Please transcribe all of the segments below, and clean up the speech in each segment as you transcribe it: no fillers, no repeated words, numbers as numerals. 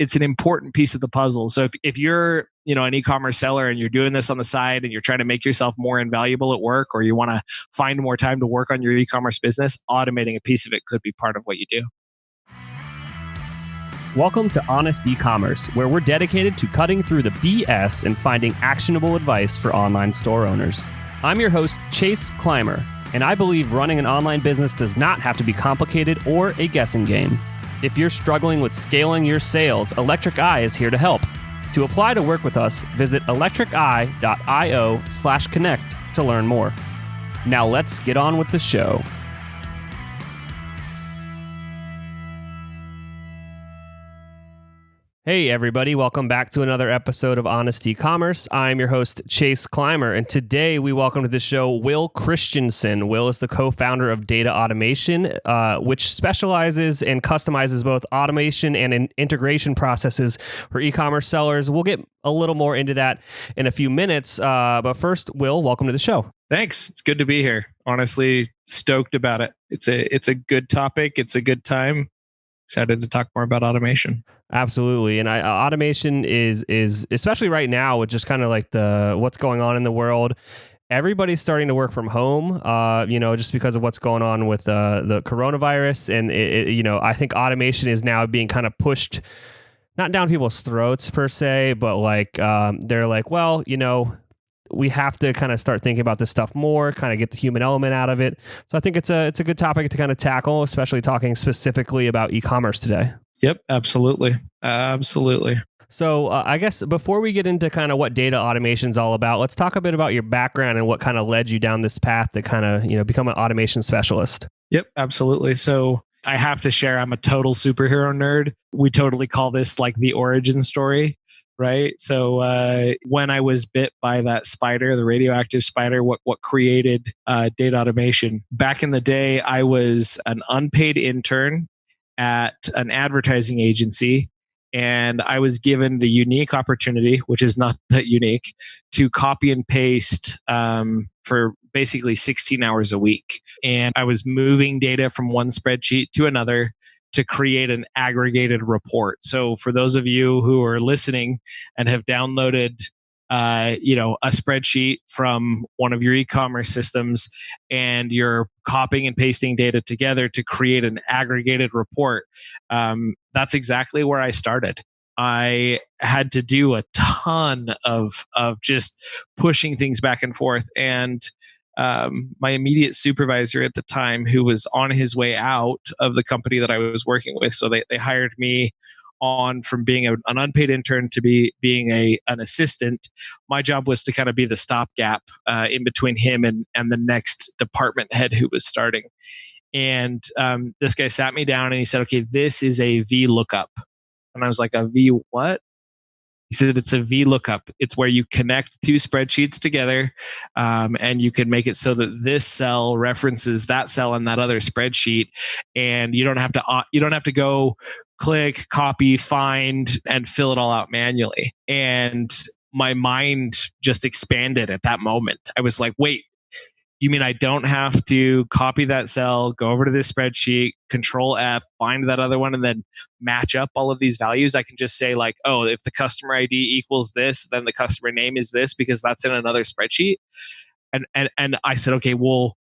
it's an important piece of the puzzle. So if you're an e-commerce seller and you're doing this on the side and you're trying to make yourself more invaluable at work, or you want to find more time to work on your e-commerce business, automating a piece of it could be part of what you do. Welcome to Honest E-commerce, where we're dedicated to cutting through the BS and finding actionable advice for online store owners. I'm your host, Chase Clymer, and I believe running an online business does not have to be complicated or a guessing game. If you're struggling with scaling your sales, Electric Eye is here to help. To apply to work with us, visit electriceye.io/connect to learn more. Now let's get on with the show. Hey everybody, welcome back to another episode of Honest E-commerce. I'm your host, Chase Clymer, and today we welcome to the show Will Christensen. Will is the co-founder of DataAutomation, which specializes and customizes both automation and integration processes for e-commerce sellers. We'll get a little more into that in a few minutes, but first, Will, welcome to the show. Thanks. It's good to be here. Honestly, stoked about it. It's a good topic. It's a good time. Excited to talk more about automation. Absolutely. And automation is especially right now with just kind of like what's going on in the world. Everybody's starting to work from home, just because of what's going on with the coronavirus. And, I think automation is now being kind of pushed, not down people's throats per se, but like they're like, well, we have to kind of start thinking about this stuff more, kind of get the human element out of it. So I think it's a good topic to kind of tackle, especially talking specifically about e-commerce today. Yep, absolutely. Absolutely. So I guess before we get into kind of what data automation is all about, let's talk a bit about your background and what kind of led you down this path to kind of, become an automation specialist. Yep, absolutely. So I have to share, I'm a total superhero nerd. We totally call this like the origin story. Right. So when I was bit by that spider, the radioactive spider, what created data automation? Back in the day, I was an unpaid intern at an advertising agency, and I was given the unique opportunity, which is not that unique, to copy and paste for basically 16 hours a week. And I was moving data from one spreadsheet to another to create an aggregated report. So for those of you who are listening and have downloaded a spreadsheet from one of your e-commerce systems and you're copying and pasting data together to create an aggregated report, that's exactly where I started. I had to do a ton of just pushing things back and forth. And my immediate supervisor at the time, who was on his way out of the company that I was working with, so they hired me on from being an unpaid intern to being an assistant. My job was to kind of be the stopgap in between him and the next department head who was starting. And this guy sat me down and he said, "Okay, this is a VLOOKUP." And I was like, "A V what?" He said, "It's a VLOOKUP. It's where you connect two spreadsheets together, and you can make it so that this cell references that cell in that other spreadsheet, and you don't have to go click, copy, find, and fill it all out manually." And my mind just expanded at that moment. I was like, "Wait, you mean I don't have to copy that cell, go over to this spreadsheet, Control F, find that other one, and then match up all of these values? I can just say like, oh, if the customer ID equals this, then the customer name is this because that's in another spreadsheet." And I said, okay, well,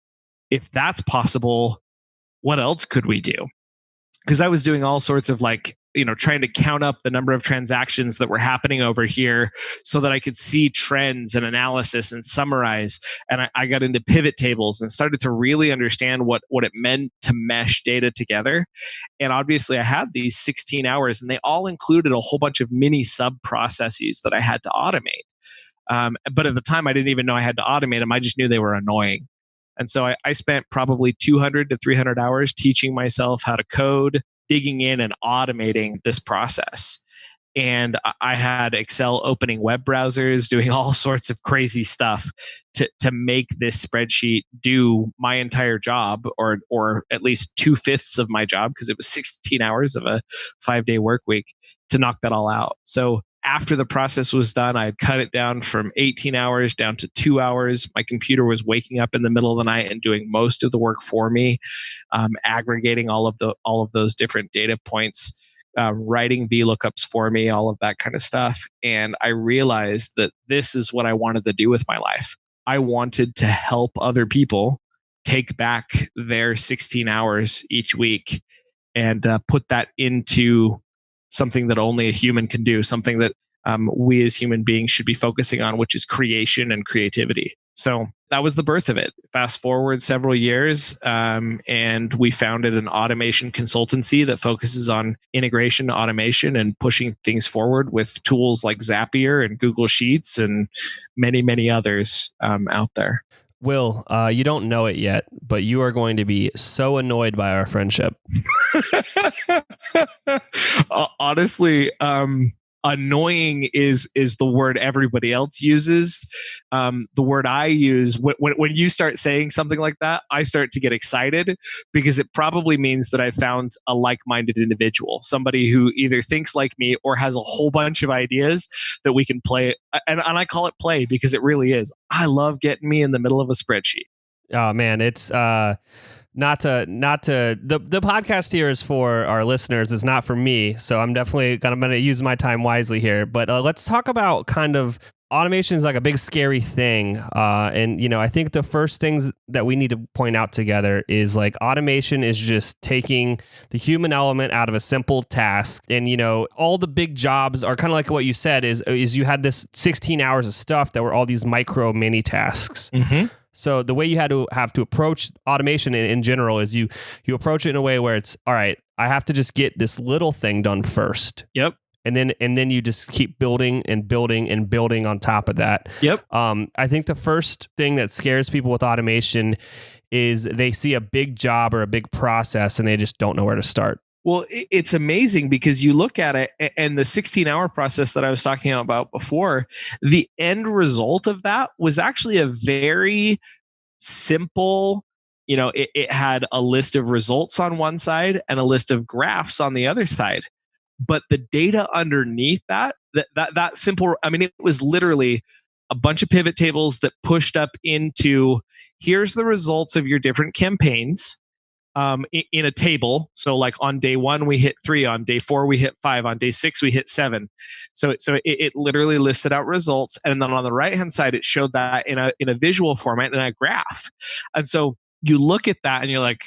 if that's possible, what else could we do? Because I was doing all sorts of trying to count up the number of transactions that were happening over here so that I could see trends and analysis and summarize. And I got into pivot tables and started to really understand what it meant to mesh data together. And obviously I had these 16 hours and they all included a whole bunch of mini sub processes that I had to automate. But at the time I didn't even know I had to automate them. I just knew they were annoying. And so I spent probably 200 to 300 hours teaching myself how to code, digging in and automating this process. And I had Excel opening web browsers, doing all sorts of crazy stuff to make this spreadsheet do my entire job, or at least 2/5 of my job, because it was 16 hours of a 5-day work week to knock that all out. So after the process was done, I had cut it down from 18 hours down to 2 hours. My computer was waking up in the middle of the night and doing most of the work for me, aggregating all of those different data points, writing VLOOKUPs for me, all of that kind of stuff. And I realized that this is what I wanted to do with my life. I wanted to help other people take back their 16 hours each week and put that into something that only a human can do, something that we as human beings should be focusing on, which is creation and creativity. So that was the birth of it. Fast forward several years, and we founded an automation consultancy that focuses on integration, automation, and pushing things forward with tools like Zapier and Google Sheets and many, many others out there. Will, you don't know it yet, but you are going to be so annoyed by our friendship. Honestly, annoying is the word everybody else uses. The word I use when you start saying something like that, I start to get excited because it probably means that I found a like-minded individual, somebody who either thinks like me or has a whole bunch of ideas that we can play. And I call it play because it really is. I love getting me in the middle of a spreadsheet. Oh man, it's not to the podcast here is for our listeners. It's not for me, so I'm definitely going to use my time wisely here. But let's talk about kind of automation is like a big scary thing, and I think the first things that we need to point out together is like automation is just taking the human element out of a simple task, and all the big jobs are kind of like what you said is you had this 16 hours of stuff that were all these micro mini tasks. Mm-hmm. So the way you have to approach automation in general is you approach it in a way where it's all right. I have to just get this little thing done first. Yep. And then you just keep building and building and building on top of that. Yep. I think the first thing that scares people with automation is they see a big job or a big process and they just don't know where to start. Well, it's amazing because you look at it and the 16-hour process that I was talking about before, the end result of that was actually a very simple, it had a list of results on one side and a list of graphs on the other side. But the data underneath that simple, it was literally a bunch of pivot tables that pushed up into here's the results of your different campaigns. In a table. So like on day 1, we hit 3, on day 4, we hit 5, on day 6, we hit 7. So it literally listed out results. And then on the right-hand side, it showed that in a visual format, in a graph. And so you look at that and you're like,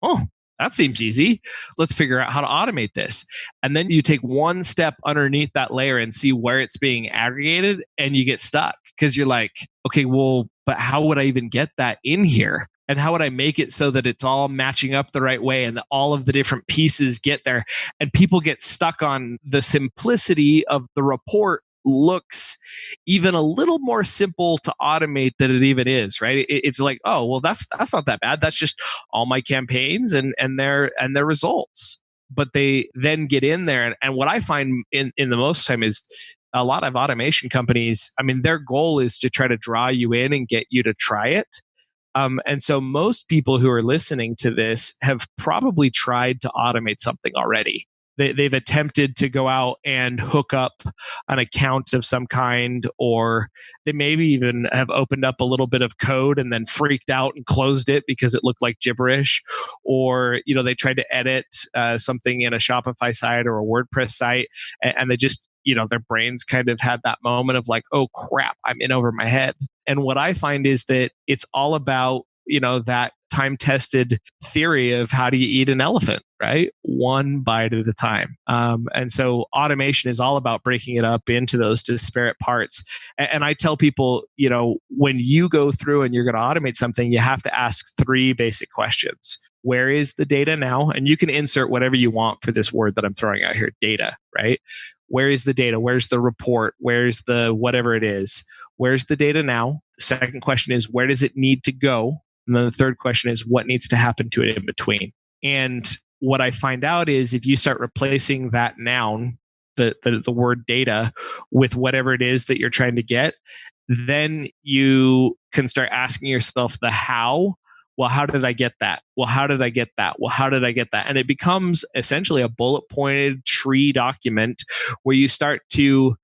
oh, that seems easy. Let's figure out how to automate this. And then you take one step underneath that layer and see where it's being aggregated, and you get stuck because you're like, okay, well, but how would I even get that in here? And how would I make it so that it's all matching up the right way and that all of the different pieces get there? And people get stuck on the simplicity of the report looks even a little more simple to automate than it even is, right? It's like, oh, well, that's not that bad. That's just all my campaigns and their results. But they then get in there. And what I find in the most time is a lot of automation companies, their goal is to try to draw you in and get you to try it. And so most people who are listening to this have probably tried to automate something already. They've attempted to go out and hook up an account of some kind, or they maybe even have opened up a little bit of code and then freaked out and closed it because it looked like gibberish. Or, they tried to edit something in a Shopify site or a WordPress site, and they just, their brains kind of had that moment of like, oh crap, I'm in over my head. And what I find is that it's all about, that time-tested theory of how do you eat an elephant, right? One bite at a time. And so automation is all about breaking it up into those disparate parts. And I tell people, when you go through and you're going to automate something, you have to ask 3 basic questions. Where is the data now? And you can insert whatever you want for this word that I'm throwing out here, data, right? Where is the data? Where's the report? Where's the whatever it is? Where's the data now? The second question is, where does it need to go? And then the third question is, what needs to happen to it in between? And what I find out is if you start replacing that noun, the word data, with whatever it is that you're trying to get, then you can start asking yourself the how. Well, how did I get that? Well, how did I get that? Well, how did I get that? And it becomes essentially a bullet pointed tree document where you start to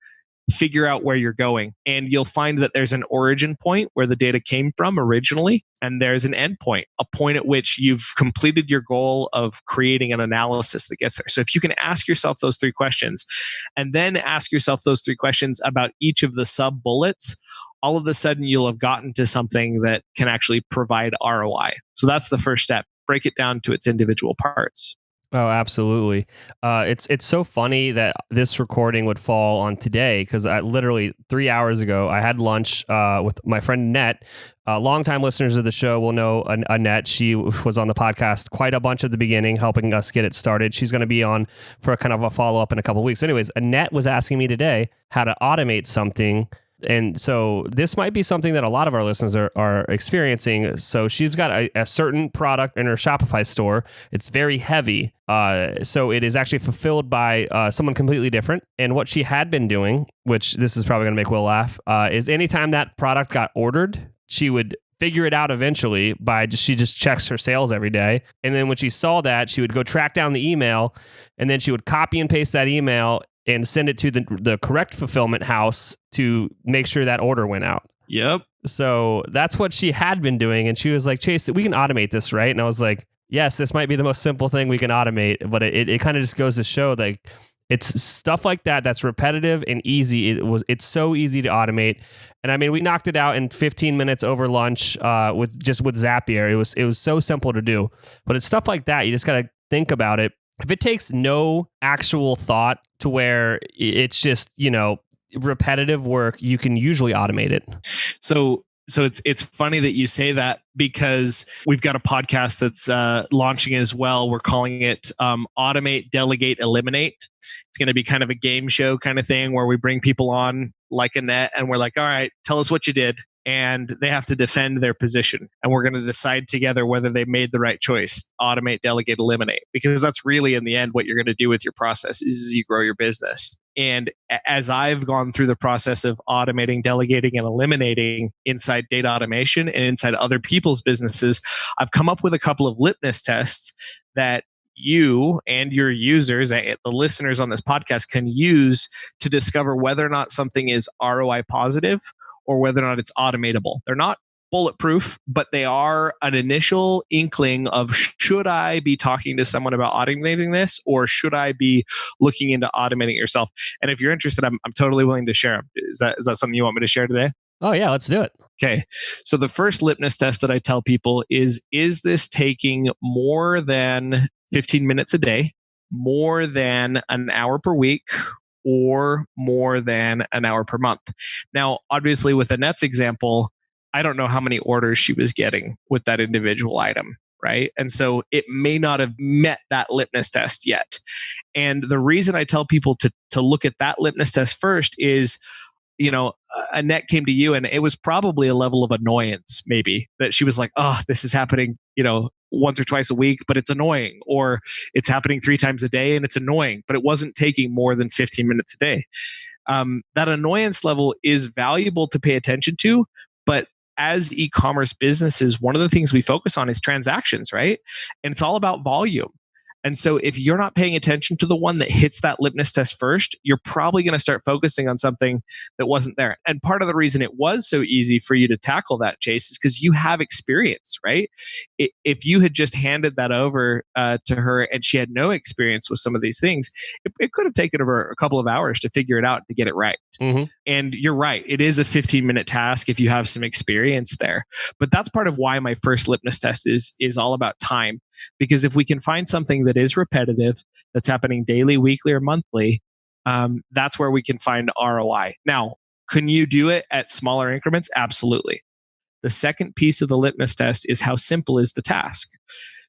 figure out where you're going. And you'll find that there's an origin point where the data came from originally, and there's an end point, a point at which you've completed your goal of creating an analysis that gets there. So if you can ask yourself those three questions, and then ask yourself those three questions about each of the sub bullets, all of a sudden you'll have gotten to something that can actually provide ROI. So that's the first step. Break it down to its individual parts. Oh, absolutely. It's so funny that this recording would fall on today, because I literally 3 hours ago I had lunch with my friend Annette. Longtime listeners of the show will know Annette. She was on the podcast quite a bunch at the beginning, helping us get it started. She's going to be on for a kind of a follow up in a couple of weeks. Anyways, Annette was asking me today how to automate something. And so this might be something that a lot of our listeners are experiencing. So she's got a certain product in her Shopify store. It's very heavy. So it is actually fulfilled by someone completely different. And what she had been doing, which this is probably going to make Will laugh, is anytime that product got ordered, she would figure it out eventually she just checks her sales every day. And then when she saw that, she would go track down the email, and then she would copy and paste that email and send it to the correct fulfillment house to make sure that order went out. Yep. So that's what she had been doing. And she was like, Chase, we can automate this, right? And I was like, yes, this might be the most simple thing we can automate. But it kind of just goes to show that it's stuff like that that's repetitive and easy. It's so easy to automate. And I mean, we knocked it out in 15 minutes over lunch with Zapier. It was so simple to do. But it's stuff like that. You just got to think about it. If it takes no actual thought to where it's just, repetitive work, you can usually automate it. So it's funny that you say that, because we've got a podcast that's launching as well. We're calling it Automate, Delegate, Eliminate. It's going to be kind of a game show kind of thing where we bring people on like Annette, and we're like, all right, tell us what you did. And they have to defend their position. And we're going to decide together whether they made the right choice. Automate, delegate, eliminate. Because that's really, in the end, what you're going to do with your process is you grow your business. And as I've gone through the process of automating, delegating, and eliminating inside data automation and inside other people's businesses, I've come up with a couple of litmus tests that you and your users, the listeners on this podcast, can use to discover whether or not something is ROI positive or whether or not it's automatable. They're not bulletproof, but they are an initial inkling of, should I be talking to someone about automating this, or should I be looking into automating it yourself? And if you're interested, I'm totally willing to share them. Is that something you want me to share today? Oh yeah, let's do it. Okay. So the first litmus test that I tell people is this taking more than 15 minutes a day, more than an hour per week, or more than an hour per month? Now, obviously, with Annette's example, I don't know how many orders she was getting with that individual item, right? And so it may not have met that litmus test yet. And the reason I tell people to look at that litmus test first is, Annette came to you and it was probably a level of annoyance, maybe, that she was like, oh, this is happening, once or twice a week, but it's annoying. Or it's happening 3 times a day and it's annoying, but it wasn't taking more than 15 minutes a day. That annoyance level is valuable to pay attention to, but as e-commerce businesses, one of the things we focus on is transactions, right? And it's all about volume. And so if you're not paying attention to the one that hits that litmus test first, you're probably going to start focusing on something that wasn't there. And part of the reason it was so easy for you to tackle that, Chase, is because you have experience, right? If you had just handed that over to her and she had no experience with some of these things, it could have taken her a couple of hours to figure it out, to get it right. Mm-hmm. And you're right. It is a 15-minute task if you have some experience there. But that's part of why my first litmus test is all about time. Because if we can find something that is repetitive, that's happening daily, weekly, or monthly, that's where we can find ROI. Now, can you do it at smaller increments? Absolutely. The second piece of the litmus test is, how simple is the task?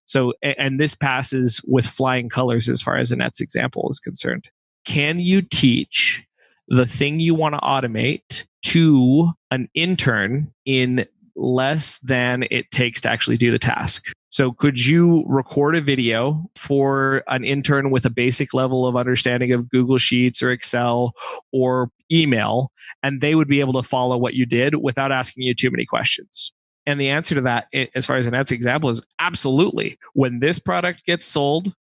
So, and this passes with flying colors as far as Annette's example is concerned. Can you teach the thing you want to automate to an intern in less than it takes to actually do the task? So could you record a video for an intern with a basic level of understanding of Google Sheets or Excel or email, and they would be able to follow what you did without asking you too many questions? And the answer to that, as far as Annette's example, is absolutely. When this product gets sold,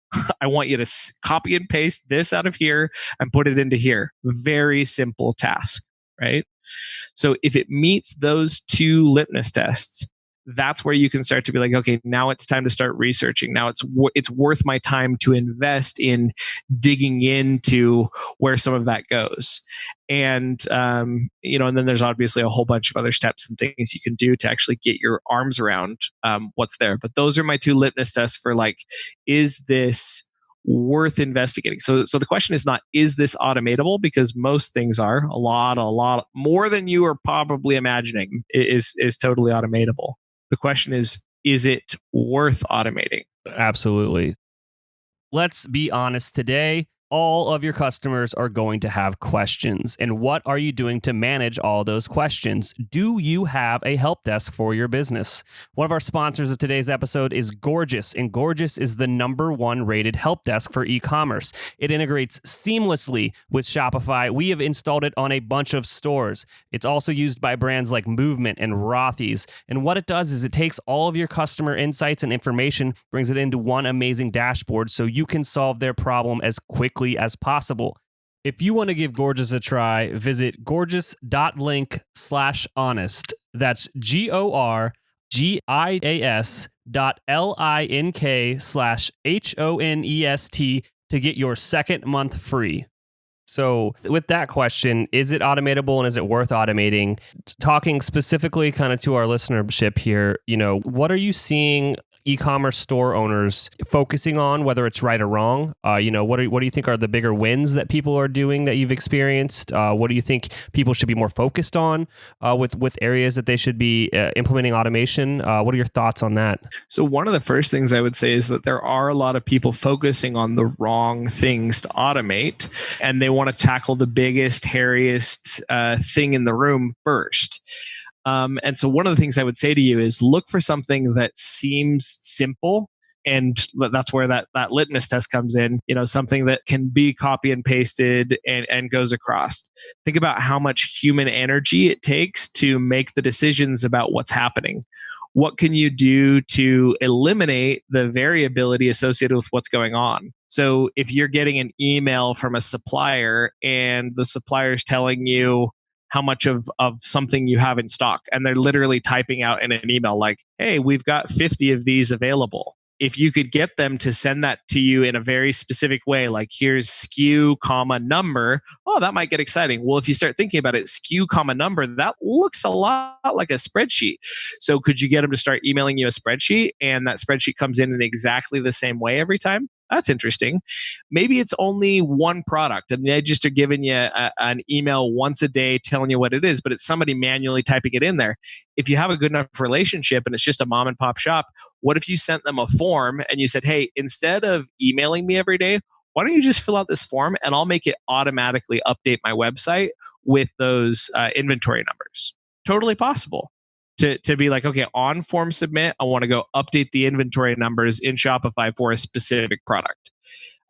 I want you to copy and paste this out of here and put it into here. Very simple task, right? So if it meets those two litmus tests, that's where you can start to be like, okay, now it's time to start researching. Now it's worth my time to invest in digging into where some of that goes. And and then there's obviously a whole bunch of other steps and things you can do to actually get your arms around what's there. But those are my two litmus tests for like, is this worth investigating? So the question is not, is this automatable? Because most things are. A lot more than you are probably imagining is totally automatable. The question is it worth automating? Absolutely. Let's be honest today. All of your customers are going to have questions. And what are you doing to manage all those questions? Do you have a help desk for your business? One of our sponsors of today's episode is Gorgias, and Gorgias is the #1 rated help desk for e-commerce. It integrates seamlessly with Shopify. We have installed it on a bunch of stores. It's also used by brands like Movement and Rothy's. And what it does is it takes all of your customer insights and information, brings it into one amazing dashboard so you can solve their problem as quickly as possible. If you want to give Gorgias a try, visit gorgias.link/honest. That's GORGIAS.link/HONEST to get your second month free. So with that question, is it automatable and is it worth automating? Talking specifically kind of to our listenership here, what are you seeing e-commerce store owners focusing on, whether it's right or wrong? What do you think are the bigger wins that people are doing that you've experienced? What do you think people should be more focused on with areas that they should be implementing automation? What are your thoughts on that? So one of the first things I would say is that there are a lot of people focusing on the wrong things to automate, and they want to tackle the biggest, hairiest thing in the room first. And so one of the things I would say to you is look for something that seems simple. And that's where that litmus test comes in, something that can be copy and pasted and goes across. Think about how much human energy it takes to make the decisions about what's happening. What can you do to eliminate the variability associated with what's going on? So if you're getting an email from a supplier and the supplier is telling you how much of something you have in stock, and they're literally typing out in an email like, hey, we've got 50 of these available. If you could get them to send that to you in a very specific way, like here's SKU, number, that might get exciting. Well, if you start thinking about it, SKU, number, that looks a lot like a spreadsheet. So could you get them to start emailing you a spreadsheet, and that spreadsheet comes in exactly the same way every time? That's interesting. Maybe it's only one product and they just are giving you an email once a day telling you what it is, but it's somebody manually typing it in there. If you have a good enough relationship and it's just a mom and pop shop, what if you sent them a form and you said, hey, instead of emailing me every day, why don't you just fill out this form and I'll make it automatically update my website with those inventory numbers? Totally possible. To be like, okay, on form submit, I want to go update the inventory numbers in Shopify for a specific product.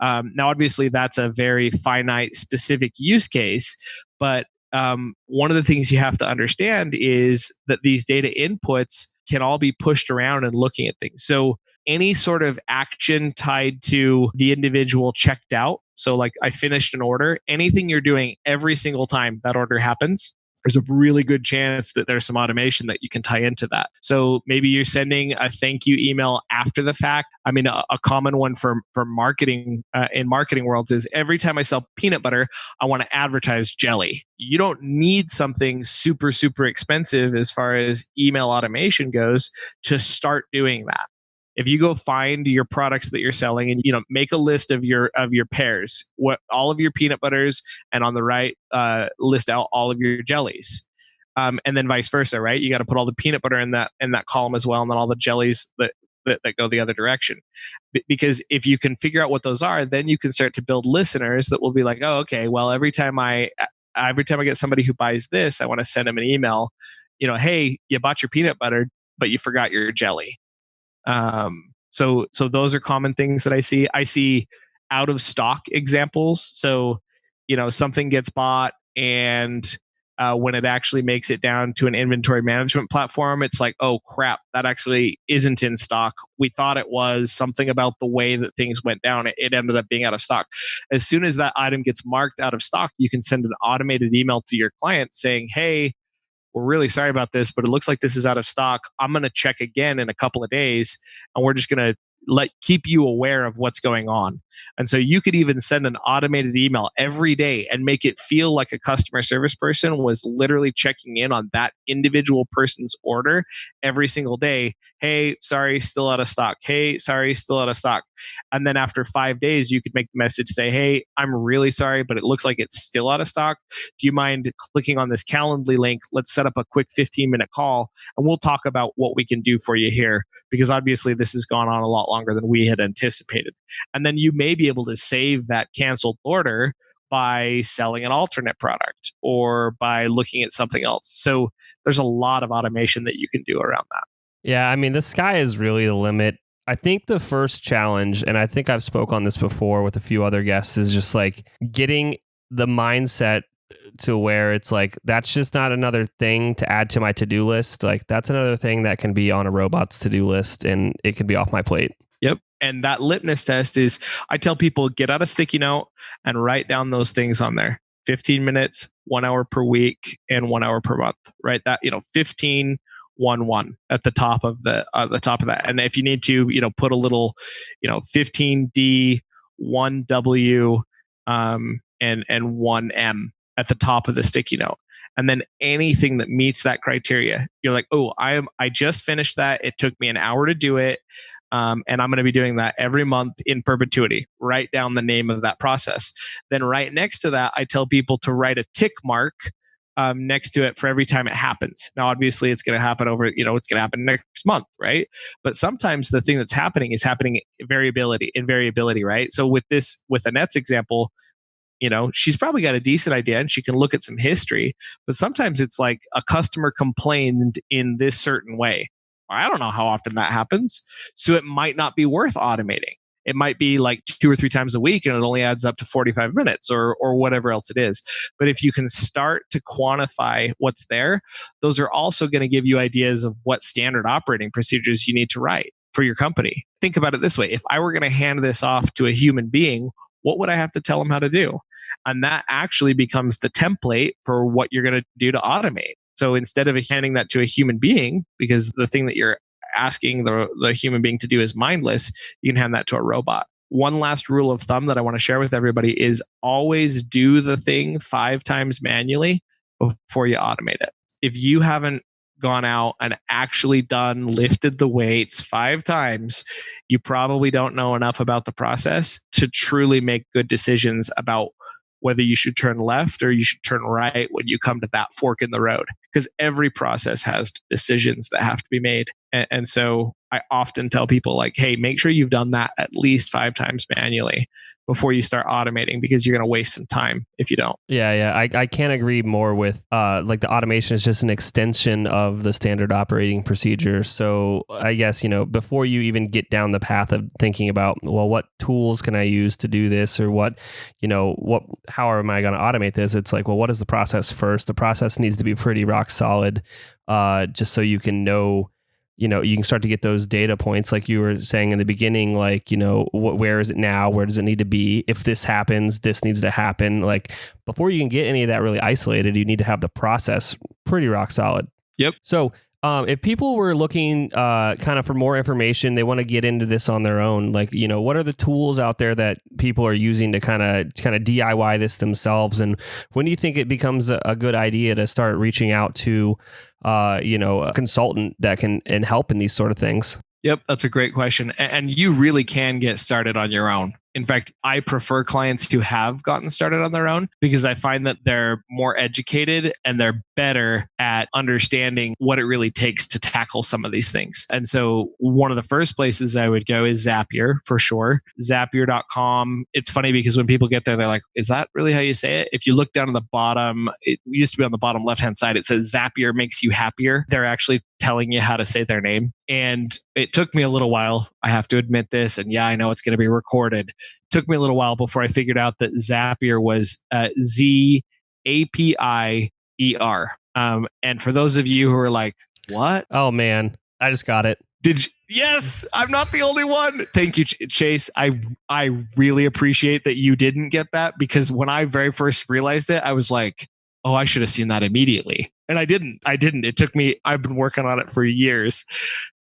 Now, obviously, that's a very finite, specific use case. But one of the things you have to understand is that these data inputs can all be pushed around and looking at things. So any sort of action tied to the individual checked out. So like I finished an order, anything you're doing every single time that order happens, there's a really good chance that there's some automation that you can tie into that. So maybe you're sending a thank you email after the fact. I mean, a common one for marketing in marketing worlds is every time I sell peanut butter, I want to advertise jelly. You don't need something super, super expensive as far as email automation goes to start doing that. If you go find your products that you're selling and make a list of your pairs, what all of your peanut butters, and on the right list out all of your jellies, and then vice versa, right? You got to put all the peanut butter in that column as well, and then all the jellies that go the other direction. Because if you can figure out what those are, then you can start to build listeners that will be like, oh, okay, well every time I get somebody who buys this, I want to send them an email. Hey, you bought your peanut butter, but you forgot your jelly. So those are common things that I see. I see out of stock examples. So, something gets bought and When it actually makes it down to an inventory management platform, it's like, oh crap, that actually isn't in stock. We thought it was something about the way that things went down. It ended up being out of stock. As soon as that item gets marked out of stock, you can send an automated email to your client saying, hey, we're really sorry about this, but it looks like this is out of stock. I'm going to check again in a couple of days, and we're just going to keep you aware of what's going on. And so you could even send an automated email every day and make it feel like a customer service person was literally checking in on that individual person's order every single day. Hey, sorry, still out of stock. Hey, sorry, still out of stock. And then after 5 days, you could make the message say, hey, I'm really sorry, but it looks like it's still out of stock. Do you mind clicking on this Calendly link? Let's set up a quick 15-minute call and we'll talk about what we can do for you here, because obviously this has gone on a lot longer than we had anticipated. And then you may be able to save that canceled order by selling an alternate product or by looking at something else. So there's a lot of automation that you can do around that. Yeah, I mean, the sky is really the limit. I think the first challenge, and I think I've spoke on this before with a few other guests, is just like getting the mindset to where it's like, that's just not another thing to add to my to-do list. Like, that's another thing that can be on a robot's to-do list and it can be off my plate. Yep. And that litmus test is, I tell people, get out a sticky note and write down those things on there. 15 minutes, 1 hour per week, and 1 hour per month. Right? That, 15, 1, 1 at the top of the top of that. And if you need to, put a little, 15D, 1W, and 1M at the top of the sticky note. And then anything that meets that criteria, you're like, oh, I just finished that. It took me an hour to do it. And I'm going to be doing that every month in perpetuity. Write down the name of that process. Then right next to that, I tell people to write a tick mark next to it for every time it happens. Now, obviously, it's going to happen it's going to happen next month, right? But sometimes the thing that's happening is happening in variability, right? So with Annette's example, she's probably got a decent idea and she can look at some history, but sometimes it's like a customer complained in this certain way. I don't know how often that happens. So it might not be worth automating. It might be like 2 or 3 times a week and it only adds up to 45 minutes or whatever else it is. But if you can start to quantify what's there, those are also going to give you ideas of what standard operating procedures you need to write for your company. Think about it this way. If I were going to hand this off to a human being, what would I have to tell them how to do? And that actually becomes the template for what you're going to do to automate. So instead of handing that to a human being, because the thing that you're asking the human being to do is mindless, you can hand that to a robot. One last rule of thumb that I want to share with everybody is always do the thing 5 times manually before you automate it. If you haven't gone out and actually lifted the weights 5 times, you probably don't know enough about the process to truly make good decisions about whether you should turn left or you should turn right when you come to that fork in the road. Because every process has decisions that have to be made. And so I often tell people like, hey, make sure you've done that at least 5 times manually before you start automating, because you're going to waste some time if you don't. Yeah. I can't agree more with like the automation is just an extension of the standard operating procedure. So I guess, before you even get down the path of thinking about, well, what tools can I use to do this, or how am I going to automate this? It's like, well, what is the process first? The process needs to be pretty rock solid, just so you can know, you can start to get those data points, like you were saying in the beginning, like, where is it now? Where does it need to be? If this happens, this needs to happen. Like, before you can get any of that really isolated, you need to have the process pretty rock solid. Yep. So if people were looking kind of for more information, they want to get into this on their own, like, what are the tools out there that people are using to kind of DIY this themselves? And when do you think it becomes a good idea to start reaching out to a consultant that can help in these sort of things? Yep, that's a great question. And you really can get started on your own. In fact, I prefer clients who have gotten started on their own, because I find that they're more educated and they're better at understanding what it really takes to tackle some of these things. And so one of the first places I would go is Zapier, for sure. Zapier.com. It's funny because when people get there, they're like, is that really how you say it? If you look down at the bottom, it used to be on the bottom left-hand side, it says Zapier makes you happier. They're actually telling you how to say their name. And it took me a little while, I have to admit this. And yeah, I know it's going to be recorded. Took me a little while before I figured out that Zapier was ZAPI And for those of you who are like, what? Oh man, I just got it. Did you? Yes, I'm not the only one. Thank you, Chase. I really appreciate that you didn't get that, because when I very first realized it, I was like, oh, I should have seen that immediately. And I didn't. It took me, I've been working on it for years.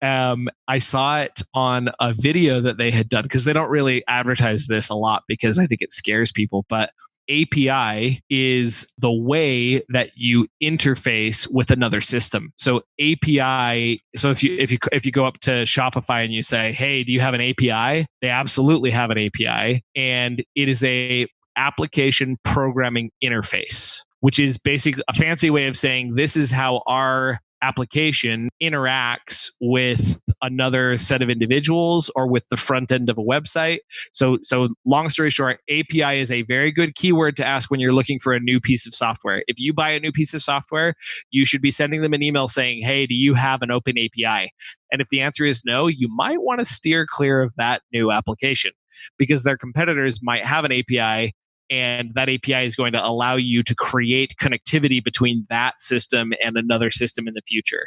I saw it on a video that they had done, because they don't really advertise this a lot because I think it scares people. But API is the way that you interface with another system. So API. So if you go up to Shopify and you say, "Hey, do you have an API?" They absolutely have an API, and it is a application programming interface, which is basically a fancy way of saying this is how our application interacts with another set of individuals or with the front end of a website. So long story short, API is a very good keyword to ask when you're looking for a new piece of software. If you buy a new piece of software, you should be sending them an email saying, "Hey, do you have an open API?" And if the answer is no, you might want to steer clear of that new application, because their competitors might have an API, and that API is going to allow you to create connectivity between that system and another system in the future.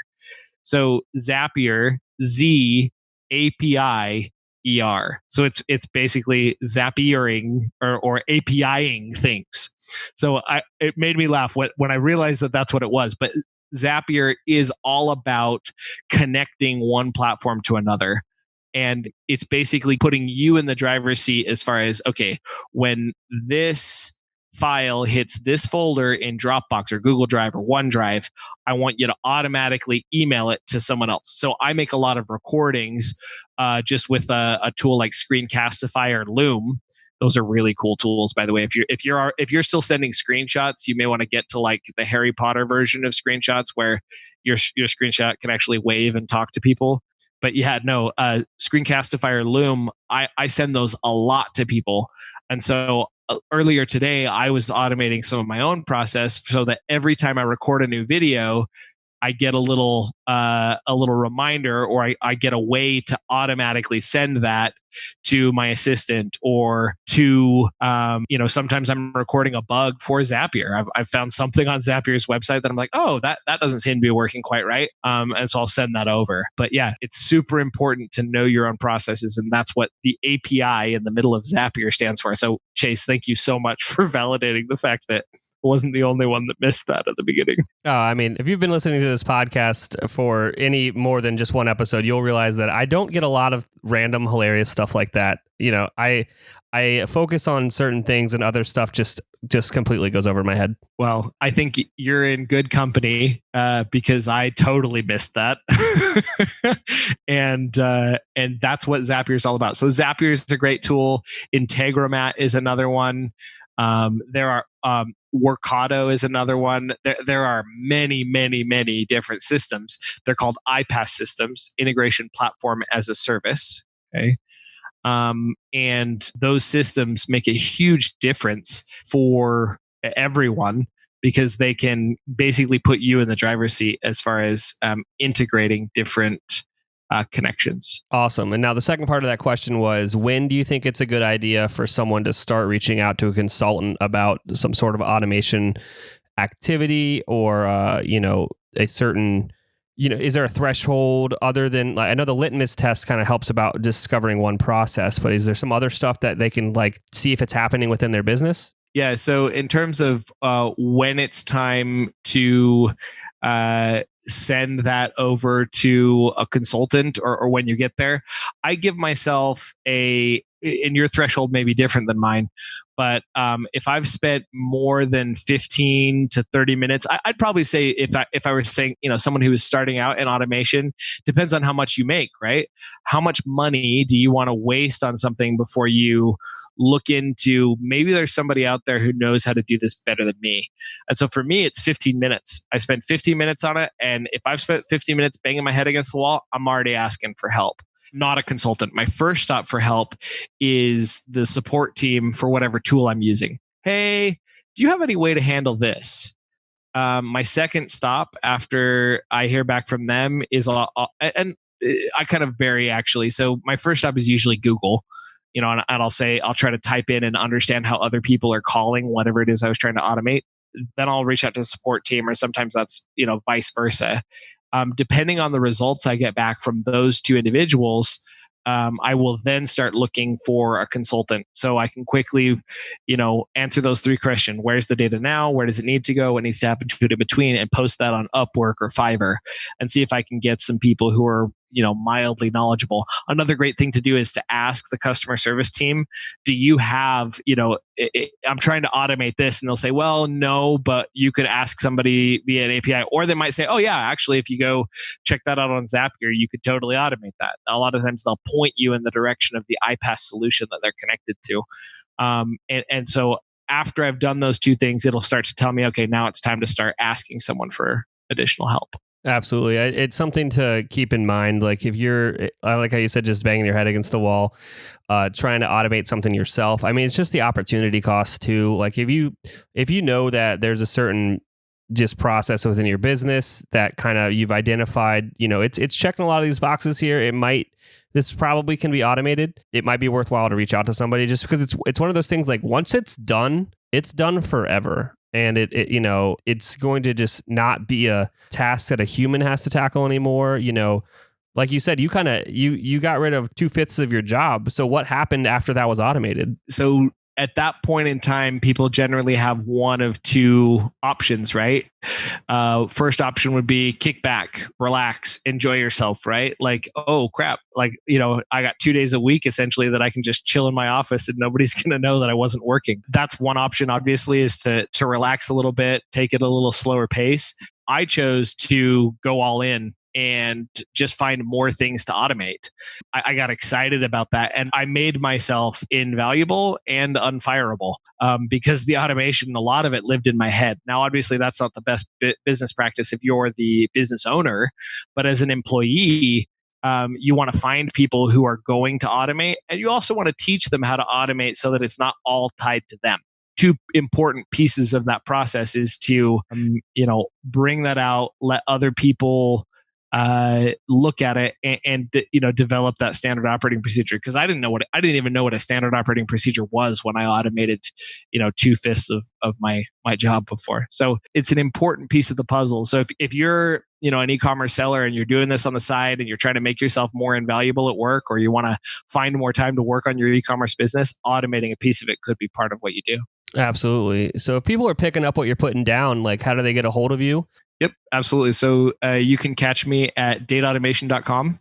So Zapier, Z API ER. So it's basically Zapiering or APIing things. So it made me laugh when I realized that that's what it was. But Zapier is all about connecting one platform to another. And it's basically putting you in the driver's seat as far as, okay, when this file hits this folder in Dropbox or Google Drive or OneDrive, I want you to automatically email it to someone else. So I make a lot of recordings just with a tool like Screencastify or Loom. Those are really cool tools, by the way. If you're still sending screenshots, you may want to get to like the Harry Potter version of screenshots, where your screenshot can actually wave and talk to people. But yeah, no, Screencastify or Loom, I send those a lot to people. And so earlier today, I was automating some of my own process so that every time I record a new video, I get a little reminder, or I get a way to automatically send that to my assistant, or to sometimes I'm recording a bug for Zapier. I've found something on Zapier's website that I'm like, oh, that doesn't seem to be working quite right, and so I'll send that over. But yeah, it's super important to know your own processes, and that's what the API in the middle of Zapier stands for. So Chase, thank you so much for validating the fact that wasn't the only one that missed that at the beginning. Oh, I mean, if you've been listening to this podcast for any more than just one episode, you'll realize that I don't get a lot of random hilarious stuff like that. You know, I focus on certain things, and other stuff just completely goes over my head. Well, I think you're in good company because I totally missed that. and that's what Zapier is all about. So Zapier is a great tool. Integromat is another one. There are Workato is another one. There are many, many, many different systems. They're called iPaaS systems, Integration Platform as a Service. Okay. And those systems make a huge difference for everyone, because they can basically put you in the driver's seat as far as integrating different connections. Awesome. And now the second part of that question was, when do you think it's a good idea for someone to start reaching out to a consultant about some sort of automation activity, or a certain, is there a threshold other than, like, I know the litmus test kind of helps about discovering one process, but is there some other stuff that they can like see if it's happening within their business? Yeah. So in terms of when it's time to send that over to a consultant, or when you get there, I give myself and your threshold may be different than mine, but if I've spent more than 15 to 30 minutes, I'd probably say, if I were saying, someone who is starting out in automation, depends on how much you make, right? How much money do you want to waste on something before you look into, maybe there's somebody out there who knows how to do this better than me? And so for me, it's 15 minutes. I spend 15 minutes on it. And if I've spent 15 minutes banging my head against the wall, I'm already asking for help. Not a consultant. My first stop for help is the support team for whatever tool I'm using. Hey, do you have any way to handle this? My second stop after I hear back from them is, and I kind of vary actually. So my first stop is usually Google, and I'll try to type in and understand how other people are calling whatever it is I was trying to automate. then I'll reach out to the support team, or sometimes that's, vice versa. Depending on the results I get back from those two individuals, I will then start looking for a consultant so I can quickly, answer those three questions. Where's the data now? Where does it need to go? What needs to happen to it in between? And post that on Upwork or Fiverr and see if I can get some people who are, mildly knowledgeable. Another great thing to do is to ask the customer service team, do you have, I'm trying to automate this, and they'll say, well, no, but you could ask somebody via an API, or they might say, oh yeah, actually, if you go check that out on Zapier, you could totally automate that. A lot of times they'll point you in the direction of the iPaaS solution that they're connected to. And so after I've done those two things, it'll start to tell me, okay, now it's time to start asking someone for additional help. Absolutely. It's something to keep in mind. Like if you're, like how you said, just banging your head against the wall, trying to automate something yourself. I mean, it's just the opportunity cost too. Like if you know that there's a certain just process within your business that kind of you've identified, it's checking a lot of these boxes here. This probably can be automated. It might be worthwhile to reach out to somebody, just because it's one of those things, like once it's done forever. And it's going to just not be a task that a human has to tackle anymore. Like you said, you got rid of 2/5 of your job. So what happened after that was automated? So at that point in time, people generally have one of two options, right? First option would be kick back, relax, enjoy yourself, right? Like, oh crap, like, I got 2 days a week essentially that I can just chill in my office and nobody's going to know that I wasn't working. That's one option, obviously, is to relax a little bit, take it a little slower pace. I chose to go all in and just find more things to automate. I got excited about that, and I made myself invaluable and unfireable because the automation, a lot of it lived in my head. Now, obviously, that's not the best business practice if you're the business owner, but as an employee, you want to find people who are going to automate, and you also want to teach them how to automate so that it's not all tied to them. Two important pieces of that process is to, bring that out, let other people look at it and develop that standard operating procedure. Because I didn't even know what a standard operating procedure was when I automated 2/5 of my job before. So it's an important piece of the puzzle. So if you're an e-commerce seller and you're doing this on the side and you're trying to make yourself more invaluable at work, or you want to find more time to work on your e-commerce business, automating a piece of it could be part of what you do. Absolutely. So if people are picking up what you're putting down, like how do they get a hold of you? Yep, absolutely. So you can catch me at dataautomation.com,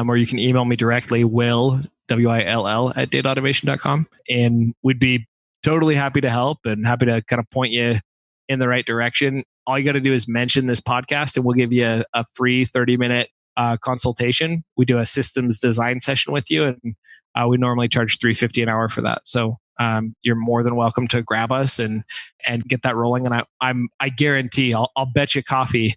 or you can email me directly, Will, WILL, at dataautomation.com. And we'd be totally happy to help and happy to kind of point you in the right direction. All you got to do is mention this podcast and we'll give you a free 30-minute consultation. We do a systems design session with you, and we normally charge $350 an hour for that. So you're more than welcome to grab us and get that rolling. And I guarantee I'll bet you coffee.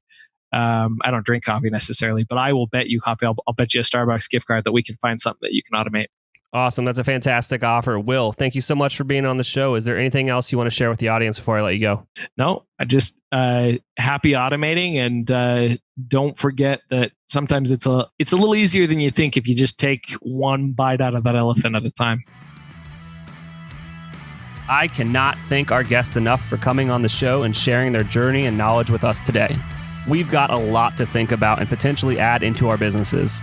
I don't drink coffee necessarily, but I will bet you coffee. I'll bet you a Starbucks gift card that we can find something that you can automate. Awesome. That's a fantastic offer. Will, thank you so much for being on the show. Is there anything else you want to share with the audience before I let you go? No, I just happy automating, and don't forget that sometimes it's a little easier than you think if you just take one bite out of that elephant at a time. I cannot thank our guests enough for coming on the show and sharing their journey and knowledge with us today. We've got a lot to think about and potentially add into our businesses.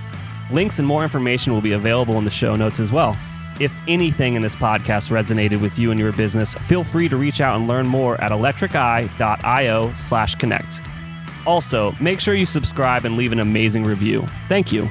Links and more information will be available in the show notes as well. If anything in this podcast resonated with you and your business, feel free to reach out and learn more at electriceye.io/connect. Also, make sure you subscribe and leave an amazing review. Thank you.